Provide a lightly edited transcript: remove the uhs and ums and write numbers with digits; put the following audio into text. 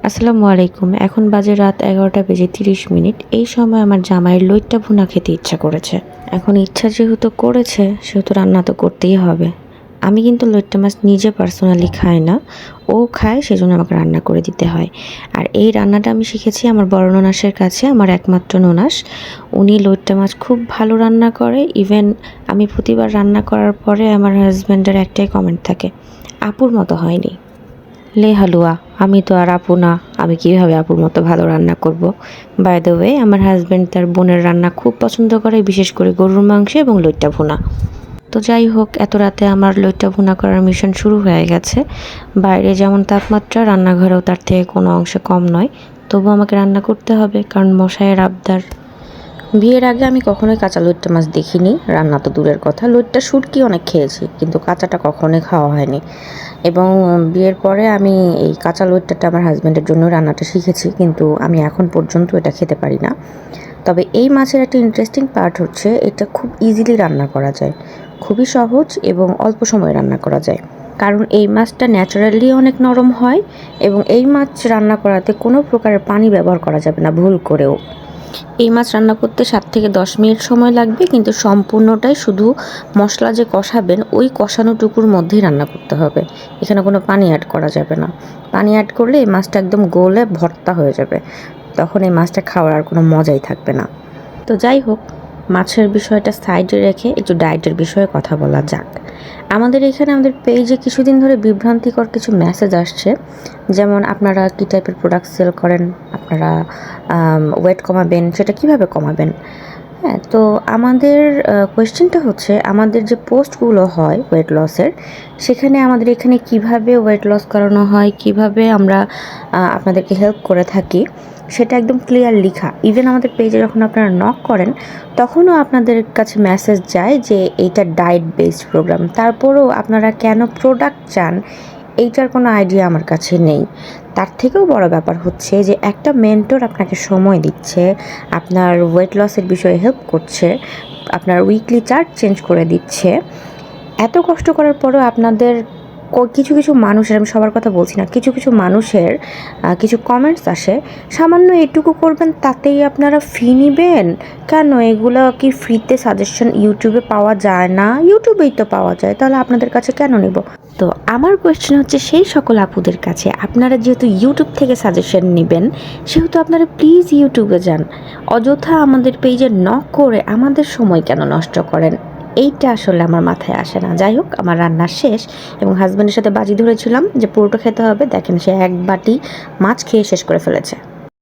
আসসালামু আলাইকুম। এখন বাজে রাত ১১টা বেজে ৩০ মিনিট। এই সময় আমার জামাইয়ের লইট্টা ভুনা খেতে ইচ্ছা করেছে। এখন ইচ্ছা যেহেতু করেছে সেহেতু রান্না তো করতেই হবে। আমি কিন্তু লইট্টা মাছ নিজে পার্সোনালি খাই না। ও খায় সেজন্য আমাকে রান্না করে দিতে হয়। আর এই রান্নাটা আমি শিখেছি আমার বড় ননাসের কাছে, আমার একমাত্র ননাস। উনি লইট্টা মাছ খুব ভালো রান্না করে। ইভেন আমি প্রতিবার রান্না করার পরে আমার হাসব্যান্ডের একটাই কমেন্ট থাকে, আপুর মতো হয়নি। লে হালুয়া, আমি তো আর আপু না, আমি কীভাবে আপুর মতো ভালো রান্না করব। বাই দ্য ওয়ে, আমার হাজব্যান্ড তার বোনের রান্না খুব পছন্দ করে, বিশেষ করে গরুর মাংস এবং লইট্টা ভুনা। তো যাই হোক, এত রাতে আমার লইট্টা ভুনা করার মিশন শুরু হয়ে গেছে। বাইরে যেমন তাপমাত্রা, রান্নাঘরেও তার থেকে কোনো অংশে কম নয়। তবু আমাকে রান্না করতে হবে, কারণ মশাইয়ের আবদার। বিয়ের আগে আমি কখনোই কাঁচা লইট্টা মাছ দেখিনি, রান্না তো দূরের কথা। লইট্টা শুটকি অনেক খেয়েছি, কিন্তু কাঁচাটা কখনোই খাওয়া হয়নি। এবং বিয়ের পরে আমি এই কাঁচা লইট্টাটা আমার হাজব্যান্ডের জন্য রান্নাটা শিখেছি, কিন্তু আমি এখন পর্যন্ত এটা খেতে পারি না। তবে এই মাছের একটা ইন্টারেস্টিং পার্ট হচ্ছে এটা খুব ইজিলি রান্না করা যায়, খুবই সহজ এবং অল্প সময়ে রান্না করা যায়। কারণ এই মাছটা ন্যাচারালি অনেক নরম হয় এবং এই মাছ রান্না করাতে কোনো প্রকারের পানি ব্যবহার করা যাবে না ভুল করেও। এই মাছ রান্না করতে 7 থেকে 10 মিনিট সময় লাগবে, কিন্তু সম্পূর্ণটাই শুধু মশলা যে কষাবেন ওই কষানোটুকুর মধ্যেই রান্না করতে হবে। এখানে কোনো পানি অ্যাড করা যাবে না। পানি অ্যাড করলে এই মাছটা একদম গলে ভর্তা হয়ে যাবে, তখন এই মাছটা খাওয়ার আর কোনো মজাই থাকবে না। তো যাই হোক, মাছের বিষয়টা সাইডে রেখে একটু ডায়েটের বিষয়ে কথা বলা যাক। আমাদের এখানে আমাদের পেজে কিছুদিন ধরে বিভ্রান্তিকর কিছু মেসেজ আসছে, যেমন আপনারা কী টাইপের প্রোডাক্ট সেল করেন, আপনারা ওয়েট কমাবেন, সেটা কিভাবে কমাবেন। হ্যাঁ, তো আমাদের কোয়েশ্চেনটা হচ্ছে, আমাদের যে পোস্টগুলো হয় ওয়েট লসের, সেখানে আমাদের এখানে কিভাবে ওয়েট লস করানো হয়, কিভাবে আমরা আপনাদেরকে হেল্প করে থাকি, সেটা একদম ক্লিয়ার লিখা। ইভেন আমাদের পেজে যখন আপনারা নক করেন তখনও আপনাদের কাছে মেসেজ যায় যে এইটা ডায়েট বেসড প্রোগ্রাম। তারপরেও আপনারা কেন প্রোডাক্ট চান এইটার কোনো আইডিয়া আমার কাছে নেই। তার থেকেও বড় ব্যাপার হচ্ছে যে একটা মেন্টর আপনাকে সময় দিচ্ছে, আপনার ওয়েট লসের বিষয়ে হেল্প করছে, আপনার উইকলি চার্ট চেঞ্জ করে দিচ্ছে। এত কষ্ট করার পরেও আপনাদের কিছু কিছু মানুষের, আমি সবার কথা বলছি না, কিছু কিছু মানুষের কিছু কমেন্টস আসে, সামান্য এটুকু করবেন তাতেই আপনারা ফি নিবেন কেন? এগুলো কি ফ্রিতে সাজেশন ইউটিউবে পাওয়া যায় না? ইউটিউবেই তো পাওয়া যায়, তাহলে আপনাদের কাছে কেন নেব? তো আমার কোয়েশ্চেন হচ্ছে সেই সকল আপুদের কাছে, আপনারা যেহেতু ইউটিউব থেকে সাজেশন নেবেন সেহেতু আপনারা প্লিজ ইউটিউবে যান। অযথা আমাদের পেজে নক করে আমাদের সময় কেন নষ্ট করেন? এইটা আসলে আমার মাথায় আসে না। যাই হোক, আমার রান্না শেষ এবং হাজব্যান্ডের সাথে বাজি ধরেছিলাম যে পুরোটা খেতে হবে। দেখেন, সে এক বাটি মাছ খেয়ে শেষ করে ফেলেছে।